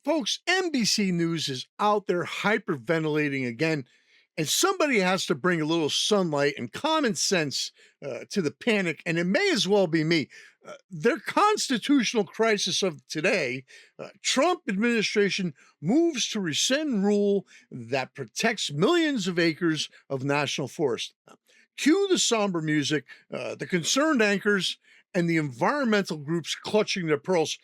Folks, NBC News is out there hyperventilating again, and somebody has to bring a little sunlight and common sense to the panic, and it may as well be me. Their constitutional crisis of today, Trump administration moves to rescind rule that protects millions of acres of national forest. Cue the somber music, the concerned anchors, and the environmental groups clutching their pearls.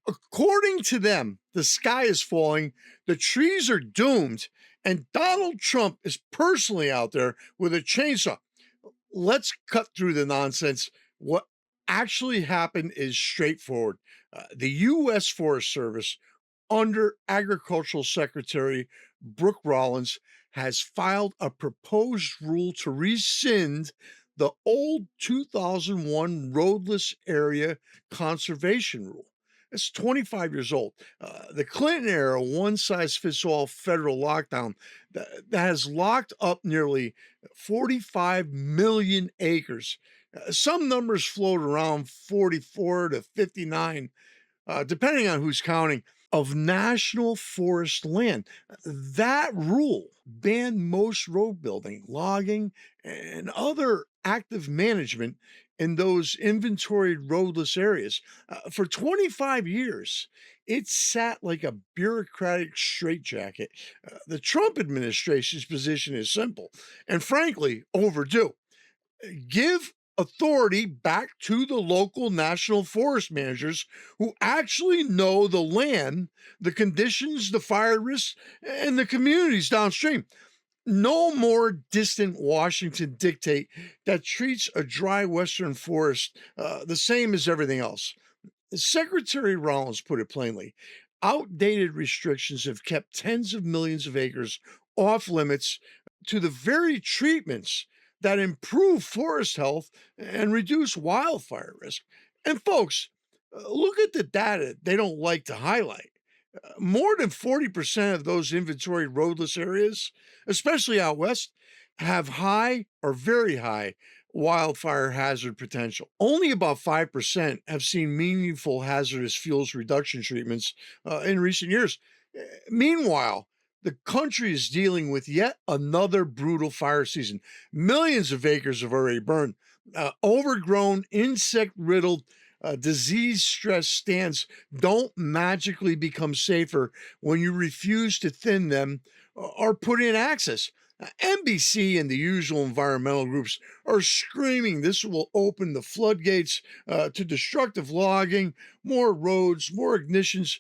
According to them, the sky is falling, the trees are doomed, and Donald Trump is personally out there with a chainsaw. Let's cut through the nonsense. What actually happened is straightforward. The U.S. Forest Service, under Agricultural Secretary Brooke Rollins, has filed a proposed rule to rescind the old 2001 roadless area conservation rule. It's 25 years old. The Clinton era one size fits all federal lockdown that has locked up nearly 45 million acres. Some numbers float around 44 to 59, depending on who's counting, of national forest land. That rule banned most road building, logging, and other active management in those inventoried roadless areas. For 25 years, it sat like a bureaucratic straitjacket. The Trump administration's position is simple and frankly overdue. Give authority back to the local national forest managers who actually know the land, the conditions, the fire risks, and the communities downstream. No more distant Washington dictate that treats a dry Western forest the same as everything else. Secretary Rollins put it plainly: outdated restrictions have kept tens of millions of acres off limits to the very treatments that improve forest health and reduce wildfire risk. And folks, look at the data they don't like to highlight. More than 40% of those inventory roadless areas, especially out west, have high or very high wildfire hazard potential. Only about 5% have seen meaningful hazardous fuels reduction treatments in recent years. Meanwhile, the country is dealing with yet another brutal fire season. Millions of acres have already burned. Overgrown, insect riddled, disease stressed stands don't magically become safer when you refuse to thin them or put in access. NBC and the usual environmental groups are screaming this will open the floodgates to destructive logging, more roads, more ignitions,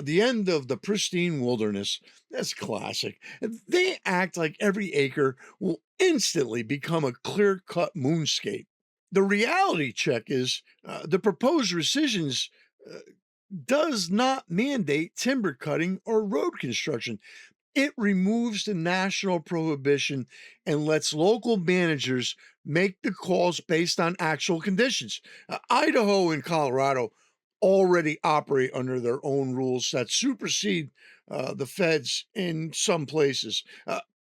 the end of the pristine wilderness. That's classic. They act like every acre will instantly become a clear cut moonscape. The reality check is the proposed rescissions uh, does not mandate timber cutting or road construction. It removes the national prohibition and lets local managers make the calls based on actual conditions. Idaho and Colorado already operate under their own rules that supersede the feds in some places.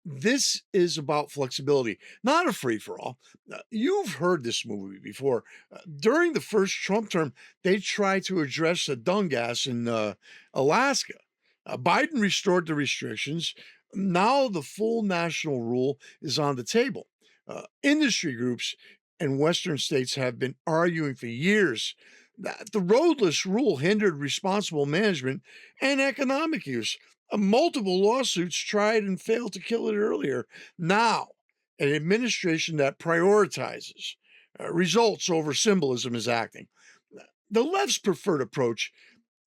This is about flexibility, not a free for all. You've heard this movie before. During the first Trump term, they tried to address the dung gas in Alaska. Biden restored the restrictions. Now the full national rule is on the table. Industry groups and Western states have been arguing for years that the roadless rule hindered responsible management and economic use. Multiple lawsuits tried and failed to kill it earlier. Now, an administration that prioritizes results over symbolism is acting. The left's preferred approach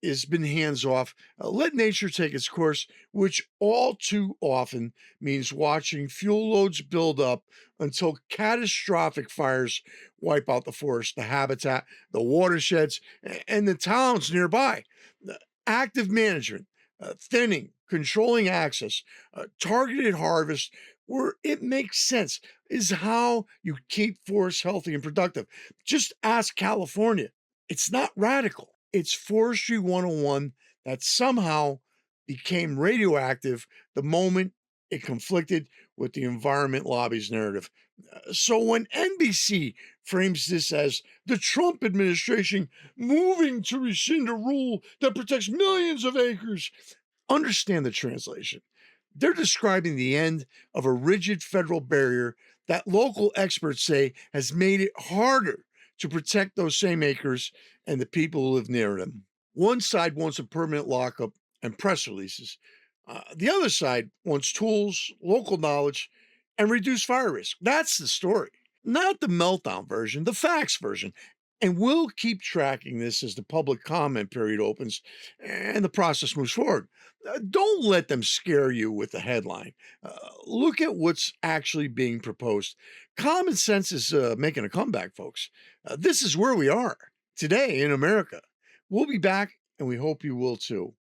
has been hands off. Let nature take its course, which all too often means watching fuel loads build up until catastrophic fires wipe out the forest, the habitat, the watersheds, and the towns nearby. Active management, thinning, controlling access, targeted harvest, where it makes sense, is how you keep forests healthy and productive. Just ask California. It's not radical. It's Forestry 101 that somehow became radioactive the moment It conflicted with the environment lobby's narrative. So when NBC frames this as the Trump administration moving to rescind a rule that protects millions of acres, understand the translation. They're describing the end of a rigid federal barrier that local experts say has made it harder to protect those same acres and the people who live near them. One side wants a permanent lockup and press releases. The other side wants tools, local knowledge, and reduced fire risk. That's the story, not the meltdown version, the facts version. And we'll keep tracking this as the public comment period opens and the process moves forward. Don't let them scare you with the headline. Look at what's actually being proposed. Common sense is making a comeback, folks. This is where we are today in America. We'll be back, and we hope you will too.